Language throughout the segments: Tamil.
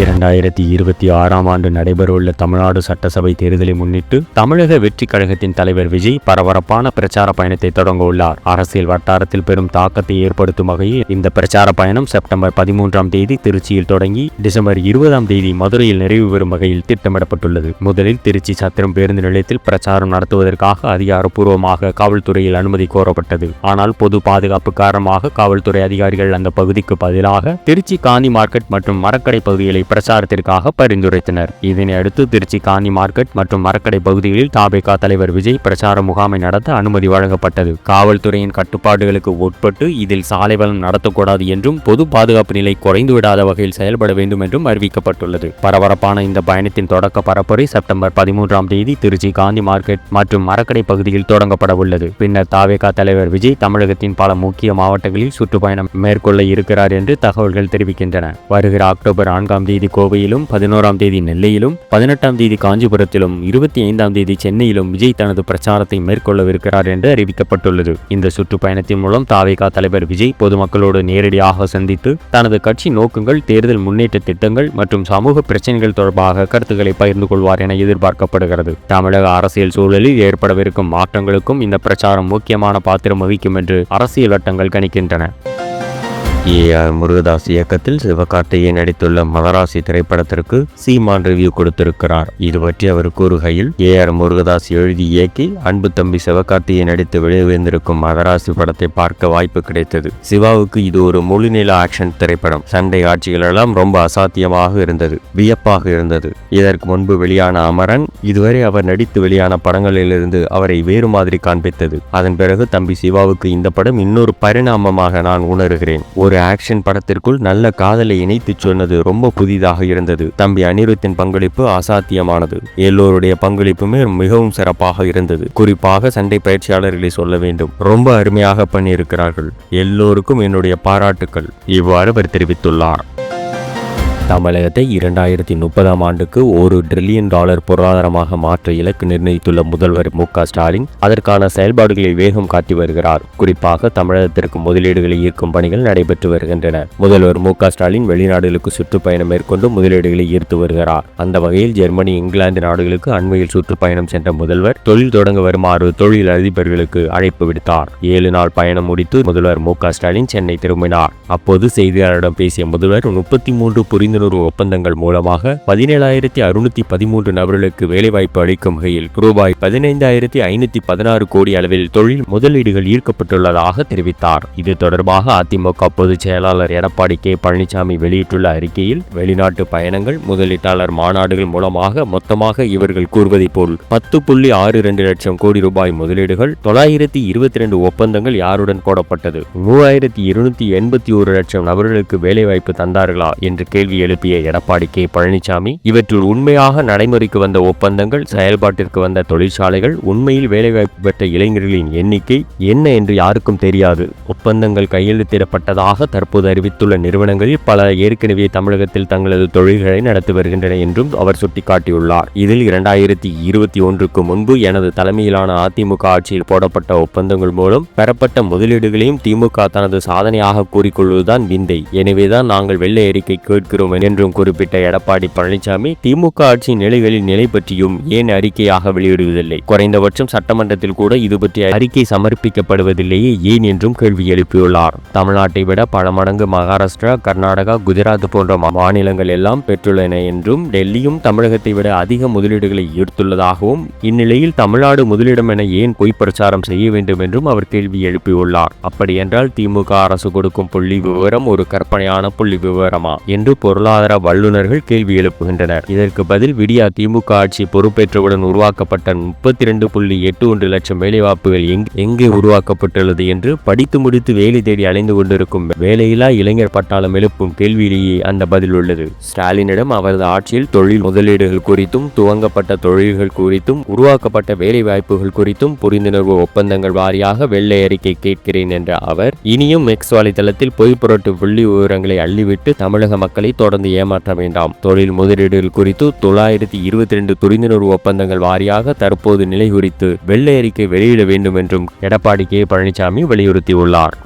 2026ஆம் ஆண்டு நடைபெறவுள்ள தமிழ்நாடு சட்டசபை தேர்தலை முன்னிட்டு தமிழக வெற்றி கழகத்தின் தலைவர் விஜய் பரபரப்பான பிரச்சார பயணத்தை தொடங்க உள்ளார். அரசியல் வட்டாரத்தில் பெரும் தாக்கத்தை ஏற்படுத்தும் வகையில் இந்த பிரச்சார பயணம் செப்டம்பர் 13ஆம் தேதி திருச்சியில் தொடங்கி டிசம்பர் 20ஆம் தேதி மதுரையில் நிறைவு பெறும் வகையில் திட்டமிடப்பட்டுள்ளது. முதலில் திருச்சி சத்திரம் பேருந்து நிலையத்தில் பிரச்சாரம் நடத்துவதற்காக அதிகாரப்பூர்வமாக காவல்துறையில் அனுமதி கோரப்பட்டது. ஆனால் பொது பாதுகாப்பு காரணமாக காவல்துறை அதிகாரிகள் அந்த பகுதிக்கு பதிலாக திருச்சி காந்தி மார்க்கெட் மற்றும் மரக்கடை பகுதிகளை பிரச்சாரத்திற்காக பரிந்துரைத்தனர். இதனை அடுத்து திருச்சி காந்தி மார்க்கெட் மற்றும் மரக்கடை பகுதிகளில் தாபேகா தலைவர் விஜய் பிரச்சார முகாமை நடத்த அனுமதி வழங்கப்பட்டது. காவல்துறையின் கட்டுப்பாடுகளுக்கு உட்பட்டு இதில் சாலை வலம் நடத்தக்கூடாது என்றும் பொது பாதுகாப்பு நிலை குறைந்துவிடாத வகையில் செயல்பட வேண்டும் என்றும் அறிவிக்கப்பட்டுள்ளது. பரபரப்பான இந்த பயணத்தின் தொடக்க பரப்புரை செப்டம்பர் 13ஆம் தேதி திருச்சி காந்தி மார்க்கெட் மற்றும் மரக்கடை பகுதியில் தொடங்கப்பட உள்ளது. பின்னர் தாபேகா தலைவர் விஜய் தமிழகத்தின் பல முக்கிய மாவட்டங்களில் சுற்றுப்பயணம் மேற்கொள்ள இருக்கிறார் என்று தகவல்கள் தெரிவிக்கின்றன. வருகிற அக்டோபர் 4ஆம் தேதி கோவையிலும், 11ஆம் தேதி நெல்லையிலும், 18ஆம் தேதி காஞ்சிபுரத்திலும், 25ஆம் தேதி சென்னையிலும் விஜய் தனது பிரச்சாரத்தை மேற்கொள்ளவிருக்கிறார் என்று அறிவிக்கப்பட்டுள்ளது. இந்த சுற்றுப்பயணத்தின் மூலம் தாவேகா தலைவர் விஜய் பொதுமக்களோடு நேரடியாக சந்தித்து தனது கட்சி நோக்கங்கள், தேர்தல் முன்னேற்ற திட்டங்கள் மற்றும் சமூக பிரச்சனைகள் தொடர்பாக கருத்துக்களை பகிர்ந்து கொள்வார் என எதிர்பார்க்கப்படுகிறது. தமிழக அரசியல் சூழலில் ஏற்படவிருக்கும் மாற்றங்களுக்கும் இந்த பிரச்சாரம் முக்கியமான பாத்திரம் வகிக்கும் என்று அரசியல் வட்டங்கள் கணிக்கின்றன. ஏ.ஆர். முருகதாஸ் இயக்கத்தில் சிவகார்த்திகேயன் நடித்துள்ள மதராசி திரைப்படத்திற்கு சீமான் ரிவ்யூ கொடுத்திருக்கிறார். இது பற்றி அவர் கூறுகையில், ஏ.ஆர். முருகதாஸ் எழுதி இயக்கி அன்பு தம்பி சிவகார்த்திகேயன் நடித்து வெளிவந்திருக்கும் மதராசி படத்தை பார்க்க வாய்ப்பு கிடைத்தது. சிவாவுக்கு இது ஒரு முழுநில ஆக்ஷன் திரைப்படம். சண்டை காட்சிகளெல்லாம் ரொம்ப அசாத்தியமாக இருந்தது, வியப்பாக இருந்தது. இதற்கு முன்பு வெளியான அமரன் இதுவரை அவர் நடித்து வெளியான படங்களிலிருந்து அவரை வேறு மாதிரி காண்பித்தது. அதன் பிறகு தம்பி சிவாவுக்கு இந்த படம் இன்னொரு பரிணாமமாக நான் உணர்கிறேன். ஒரு ஆக்ஷன் படத்திற்குள் நல்ல காதலை இணைத்து சொன்னது ரொம்ப புதிதாக இருந்தது. தம்பி அனிருத்தின் பங்களிப்பு அசாத்தியமானது. எல்லோருடைய பங்களிப்புமே மிகவும் சிறப்பாக இருந்தது. குறிப்பாக சண்டை பயிற்சியாளர்களை சொல்ல வேண்டும், ரொம்ப அருமையாக பண்ணியிருக்கிறார்கள். எல்லோருக்கும் என்னுடைய பாராட்டுக்கள். இவ்வாறு அவர் தெரிவித்துள்ளார். தமிழகத்தை 2030ஆம் ஆண்டுக்கு $1 டிரில்லியன் பொருளாதாரமாக மாற்ற இலக்கு நிர்ணயித்துள்ள முதல்வர் மு.க. ஸ்டாலின் அதற்கான செயல்பாடுகளை வேகம் காட்டி வருகிறார். குறிப்பாக தமிழகத்திற்கு முதலீடுகளை ஈர்க்கும் பணிகள் நடைபெற்று வருகின்றன. முதல்வர் மு.க. ஸ்டாலின் வெளிநாடுகளுக்கு சுற்றுப்பயணம் மேற்கொண்டு முதலீடுகளை ஈர்த்து வருகிறார். அந்த வகையில் ஜெர்மனி, இங்கிலாந்து நாடுகளுக்கு அண்மையில் சுற்றுப்பயணம் சென்ற முதல்வர் தொழில் தொடங்க வருமாறு தொழில் அதிபர்களுக்கு அழைப்பு விடுத்தார். 7 நாள் பயணம் முடித்து முதல்வர் மு.க. ஸ்டாலின் சென்னை திரும்பினார். அப்போது செய்தியாளரிடம் பேசிய முதல்வர் 33 புரிந்துணர்வு ஒப்பந்தங்கள் மூலமாக 17,613 நபர்களுக்கு வேலைவாய்ப்பு அளிக்கும் வகையில் ரூபாய் 15,516 கோடி அளவில் தொழில் முதலீடுகள் ஈர்க்கப்பட்டுள்ளதாக தெரிவித்தார். இது தொடர்பாக அதிமுக பொதுச் செயலாளர் எடப்பாடி கே. பழனிசாமி வெளியிட்டுள்ள அறிக்கையில், வெளிநாட்டு பயணங்கள், முதலீட்டாளர் மாநாடுகள் மூலமாக மொத்தமாக இவர்கள் கூறுவதை போல் 10.62 லட்சம் கோடி ரூபாய் முதலீடுகள், 922 ஒப்பந்தங்கள் யாருடன் போடப்பட்டது, 3,281 லட்சம் நபர்களுக்கு வேலைவாய்ப்பு தந்தார்களா என்று கேள்வி எழுப்பிய எடப்பாடி கே. பழனிசாமி, இவற்றில் உண்மையாக நடைமுறைக்கு வந்த ஒப்பந்தங்கள், செயல்பாட்டிற்கு வந்த தொழிற்சாலைகள், உண்மையில் வேலைவாய்ப்பு பெற்ற இளைஞர்களின் எண்ணிக்கை என்ன என்று யாருக்கும் தெரியாது. ஒப்பந்தங்கள் கையெழுத்திடப்பட்டதாக தற்போது அறிவித்துள்ள நிறுவனங்களில் பல ஏற்கனவே தமிழகத்தில் தங்களது தொழில்களை நடத்தி வருகின்றன என்றும் அவர் சுட்டிக்காட்டியுள்ளார். இதில் 2021க்கு முன்பு எனது தலைமையிலான அதிமுக ஆட்சியில் போடப்பட்ட ஒப்பந்தங்கள் மூலம் பெறப்பட்ட முதலீடுகளையும் திமுக தனது சாதனையாக கூறிக்கொள்வதுதான் விந்தை. எனவேதான் நாங்கள் வெள்ளை அறிக்கை கேட்கிறோம் என்றும் குறிப்பிட்ட எடப்பாடி பழனிசாமி, திமுக ஆட்சியின் நிலைகளில் நிலை பற்றியும் ஏன் அறிக்கையாக வெளியிடுவதில்லை, குறைந்தபட்சம் சட்டமன்றத்தில் கூட இது பற்றி அறிக்கை சமர்ப்பிக்கப்படுவதில்லையே ஏன் என்றும் கேள்வி எழுப்பியுள்ளார். தமிழ்நாட்டை விட பல மடங்கு மகாராஷ்டிரா, கர்நாடகா, குஜராத் போன்ற மாநிலங்கள் எல்லாம் பெற்றுள்ளன என்றும், டெல்லியும் தமிழகத்தை விட அதிக முதலீடுகளை ஈர்த்துள்ளதாகவும், இந்நிலையில் தமிழ்நாடு முதலிடம் என ஏன் பொய் பிரச்சாரம் செய்ய வேண்டும் என்றும் அவர் கேள்வி எழுப்பியுள்ளார். அப்படியென்றால் திமுக அரசு கொடுக்கும் புள்ளி விவரம் ஒரு கற்பனையான புள்ளி விவரமா என்று பொருளாதார வல்லுநர்கள் கேள்வி எழுப்புகின்றனர். இதற்கு பதில், விடியா திமுக ஆட்சி பொறுப்பேற்றவுடன் உருவாக்கப்பட்ட 32.81 லட்சம் வேலைவாய்ப்புகள் எங்கே உருவாக்கப்பட்டுள்ளது என்று படித்து முடித்து வேலை தேடி அலைந்து கொண்டிருக்கும் வேலையில்லா இளைஞர் பட்டாளம் எழுப்பும் கேள்வியிலேயே அந்த பதில் உள்ளது. ஸ்டாலினிடம் அவரது ஆட்சியில் தொழில் முதலீடுகள் குறித்தும், துவங்கப்பட்ட தொழில்கள் குறித்தும், உருவாக்கப்பட்ட வேலை வாய்ப்புகள் குறித்தும் புரிந்துணர்வு ஒப்பந்தங்கள் வாரியாக வெள்ளை அறிக்கை கேட்கிறேன் என்ற அவர், இனியும் எக்ஸ் வலைதளத்தில் பொய் புரட்டு புள்ளி விவரங்களை அள்ளிவிட்டு தமிழக மக்களை தொடர்ந்து ஏமாற்ற வேண்டாம். தொழில் முதலீடுகள் குறித்து 922 புரிந்துணர்வு ஒப்பந்தங்கள் வாரியாக தற்போது நிலை குறித்து வெள்ளை அறிக்கை வெளியிட வேண்டும் என்றும் எடப்பாடி கே. பழனிசாமி வலியுறுத்தியுள்ளார்.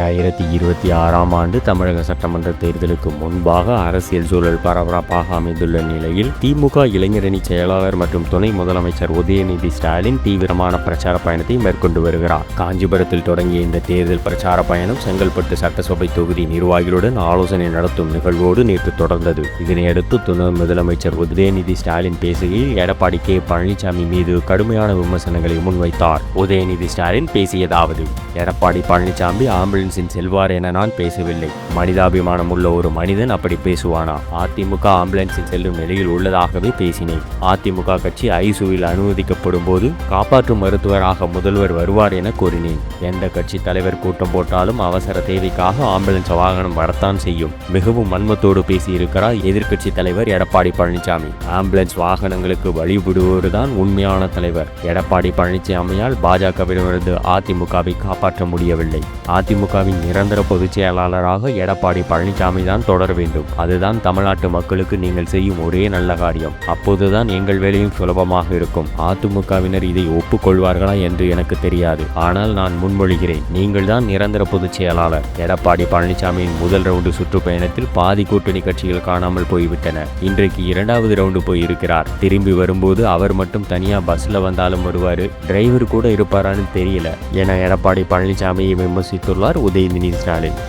2026ஆம் ஆண்டு தமிழக சட்டமன்ற தேர்தலுக்கு முன்பாக அரசியல் சூழல் பரபரப்பாக அமைந்துள்ள நிலையில் திமுக இளைஞரணி செயலாளர் மற்றும் துணை முதலமைச்சர் உதயநிதி ஸ்டாலின் தீவிரமான பிரச்சார பயணத்தை மேற்கொண்டு வருகிறார். காஞ்சிபுரத்தில் தொடங்கிய இந்த தேர்தல் பிரச்சார பயணம் செங்கல்பட்டு சட்டசபை தொகுதி நிர்வாகிகளுடன் ஆலோசனை நடத்தும் நிகழ்வோடு நேற்று தொடர்ந்தது. இதனையடுத்து துணை முதலமைச்சர் உதயநிதி ஸ்டாலின் பேசுகையில் எடப்பாடி கே பழனிசாமி மீது கடுமையான விமர்சனங்களை முன்வைத்தார். உதயநிதி ஸ்டாலின் பேசியதாவது: எடப்பாடி பழனிசாமி ஆம்புலன்ஸில் செல்வார் என நான் பேசவில்லை. மனிதாபிமானம் உள்ள ஒரு மனிதன் அப்படி பேசுவானா? அதிமுக ஆம்புலன்ஸில் செல்லும் நிலையில் உள்ளதாகவே பேசினேன். அதிமுக கட்சி ஐசியூவில் அனுமதிக்கப்படும் போது காப்பாற்றும் மருத்துவராக முதல்வர் வருவார் என கூறினேன். எந்த கட்சி தலைவர் கூட்டம் போட்டாலும் அவசர தேவைக்காக ஆம்புலன்ஸ் வாகனம் வரத்தான் செய்யும். மிகவும் வன்மத்தோடு பேசியிருக்கிறார் எதிர்க்கட்சி தலைவர் எடப்பாடி பழனிசாமி. ஆம்புலன்ஸ் வாகனங்களுக்கு வழிவிடுவோர்தான் உண்மையான தலைவர். எடப்பாடி பழனிசாமியால் பாஜகவிடமிருந்து அதிமுகவை காப்பாற்ற முடியவில்லை. அதிமுகவின் நிரந்தர பொதுச் செயலாளராக எடப்பாடி பழனிசாமி தான் தொடர வேண்டும். அதுதான் தமிழ்நாட்டு மக்களுக்கு நீங்கள் செய்யும் ஒரே நல்ல காரியம். அப்போதுதான் எங்கள் வேலையும் சுலபமாக இருக்கும். அதிமுகவினர் இதை ஒப்புக்கொள்வார்களா என்று எனக்கு தெரியாது. ஆனால் நான் முன்மொழிகிறேன். நீங்கள் தான் நிரந்தர பொதுச் செயலாளர். எடப்பாடி பழனிசாமியின் முதல் ரவுண்டு சுற்றுப்பயணத்தில் பாதி கூட்டணி கட்சிகள் காணாமல் போய்விட்டன. இன்றைக்கு 2வது ரவுண்டு போயிருக்கிறார். திரும்பி வரும்போது அவர் மட்டும் தனியா பஸ்ல வந்தாலும் வருவாரு, டிரைவர் கூட இருப்பாரான்னு தெரியல என எடப்பாடி பழனிசாமியை விமர்சித்துள்ளார் உதயநிதி ஸ்டாலின்.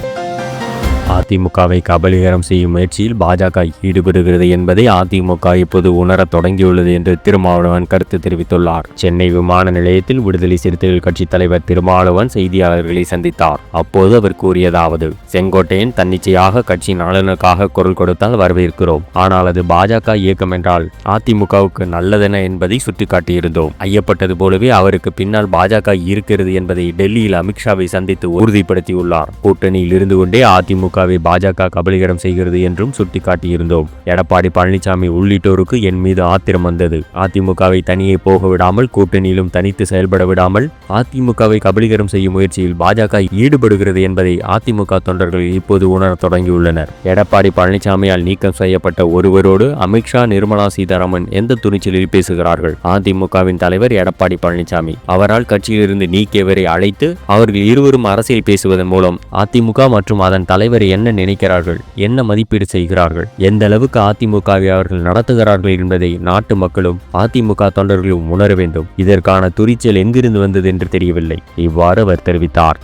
அதிமுகவை கபலீகரம் செய்யும் முயற்சியில் பாஜக ஈடுபடுகிறது என்பதை அதிமுக இப்போது உணரத் தொடங்கியுள்ளது என்று திருமாவளவன் கருத்து தெரிவித்துள்ளார். சென்னை விமான நிலையத்தில் விடுதலை சிறுத்தைகள் கட்சி தலைவர் திருமாவளவன் செய்தியாளர்களை சந்தித்தார். அப்போது அவர் கூறியதாவது: செங்கோட்டையன் தன்னிச்சையாக கட்சி நலனுக்காக குரல் கொடுத்தால் வரவேற்கிறோம். ஆனால் அது பாஜக இயக்கம் என்றால் அதிமுகவுக்கு நல்லதென என்பதை சுட்டிக்காட்டியிருந்தோம். ஐயப்பட்டது போலவே அவருக்கு பின்னால் பாஜக இருக்கிறது என்பதை டெல்லியில் அமித்ஷாவை சந்தித்து உறுதிப்படுத்தியுள்ளார். கூட்டணியில் இருந்து கொண்டே அதிமுக பாஜக கபலீகரம் செய்கிறது என்றும் சுட்டிக்காட்டியிருந்தோம். எடப்பாடி பழனிசாமி உள்ளிட்டோருக்கு என் மீது ஆத்திரம் வந்தது. அதிமுகவை தனியே போக விடாமல், கூட்டணியிலும் தனித்து செயல்பட விடாமல் அதிமுகவை கபலீகரம் செய்யும் முயற்சியில் பாஜக ஈடுபடுகிறது என்பதை அதிமுக தொண்டர்கள் இப்போது உணரத் தொடங்கியுள்ளனர். எடப்பாடி பழனிசாமியால் நீக்கம் செய்யப்பட்ட ஒருவரோடு அமித்ஷா, நிர்மலா சீதாராமன் எந்த துணிச்சலில் பேசுகிறார்கள்? அதிமுகவின் தலைவர் எடப்பாடி பழனிசாமி. அவரால் கட்சியிலிருந்து நீக்கியவரை அழைத்து அவர்கள் இருவரும் அரசியல் பேசுவதன் மூலம் அதிமுக மற்றும் அதன் தலைவரை என்ன நினைக்கிறார்கள், என்ன மதிப்பீடு செய்கிறார்கள், எந்த அளவுக்கு அதிமுகவை அவர்கள் நடத்துகிறார்கள் என்பதை நாட்டு மக்களும் அதிமுக தொண்டர்களும் உணர வேண்டும். இதற்கான துணிச்சல் எங்கிருந்து வந்தது என்று தெரியவில்லை. இவ்வாறு அவர் தெரிவித்தார்.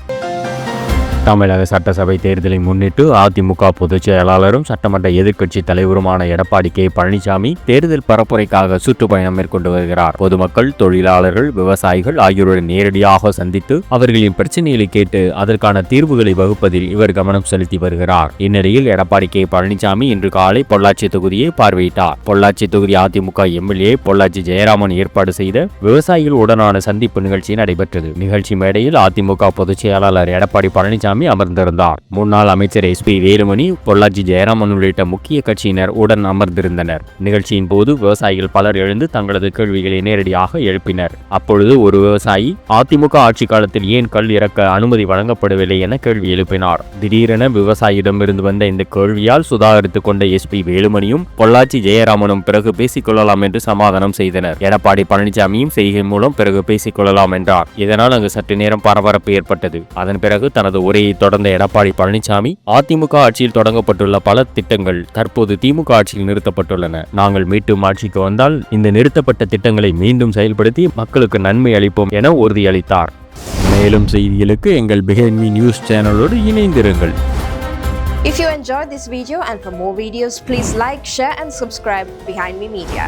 தமிழக சட்டசபை தேர்தலை முன்னிட்டு அதிமுக பொதுச் செயலாளரும் சட்டமன்ற எதிர்க்கட்சி தலைவருமான எடப்பாடி கே பழனிசாமி தேர்தல் பரப்புரைக்காக சுற்றுப்பயணம் மேற்கொண்டு வருகிறார். பொதுமக்கள், தொழிலாளர்கள், விவசாயிகள் ஆகியோருடன் நேரடியாக சந்தித்து அவர்களின் பிரச்சனைகளை கேட்டு அதற்கான தீர்வுகளை வகுப்பதில் இவர் கவனம் செலுத்தி வருகிறார். இந்நிலையில் எடப்பாடி கே பழனிசாமி இன்று காலை பொள்ளாச்சி தொகுதியை பார்வையிட்டார். பொள்ளாச்சி தொகுதி அதிமுக எம்எல்ஏ பொள்ளாச்சி ஜெயராமன் ஏற்பாடு செய்த விவசாயிகள் உடனான சந்திப்பு நிகழ்ச்சி நடைபெற்றது. நிகழ்ச்சி மேடையில் அதிமுக பொதுச் செயலாளர் எடப்பாடி பழனிசாமி அமர்ந்திருந்தார். முன்னாள் அமைச்சர் SP வேலுமணி, பொள்ளாச்சி ஜெயராமன் உள்ளிட்ட முக்கிய கட்சியினர் உடன் அமர்ந்திருந்தனர். நிகழ்ச்சியின் போது விவசாயிகள் பலர் எழுந்து தங்களது கேள்விகளை நேரடியாக எழுப்பினர். அப்பொழுது ஒரு விவசாயி அதிமுக ஆட்சி காலத்தில் ஏன் கல் இறக்க அனுமதி வழங்கப்படவில்லை என கேள்வி எழுப்பினார். திடீரென விவசாயியிடமிருந்து வந்த இந்த கேள்வியால் சுதாகரித்துக் கொண்ட SP வேலுமணியும் பொள்ளாச்சி ஜெயராமனும் பிறகு பேசிக் கொள்ளலாம் என்று சமாதானம் செய்தனர். எடப்பாடி பழனிசாமியும் செய்கை மூலம் பிறகு பேசிக் கொள்ளலாம் என்றார். இதனால் அங்கு சற்று நேரம் பரபரப்பு ஏற்பட்டது. அதன் பிறகு தனது உரையை தொடர்ந்த எடப்பாடி பழனிசாமி, அதிமுக ஆட்சியில் தொடங்கப்பட்டுள்ள பல திட்டங்கள் தற்போது திமுக ஆட்சியில் நிறுத்தப்பட்டுள்ளன. நாங்கள் மீண்டும் ஆட்சிக்கு வந்தால் இந்த நிறுத்தப்பட்ட திட்டங்களை மீண்டும் செயல்படுத்தி மக்களுக்கு நன்மை அளிப்போம் என உறுதியளித்தார். மேலும் செய்திகளுக்கு எங்கள் பிஹைண்ட் மீ நியூஸ் சேனலோடு இணைந்திருங்கள். If you enjoyed this video and for more videos, please like, share and subscribe Behind Me Media.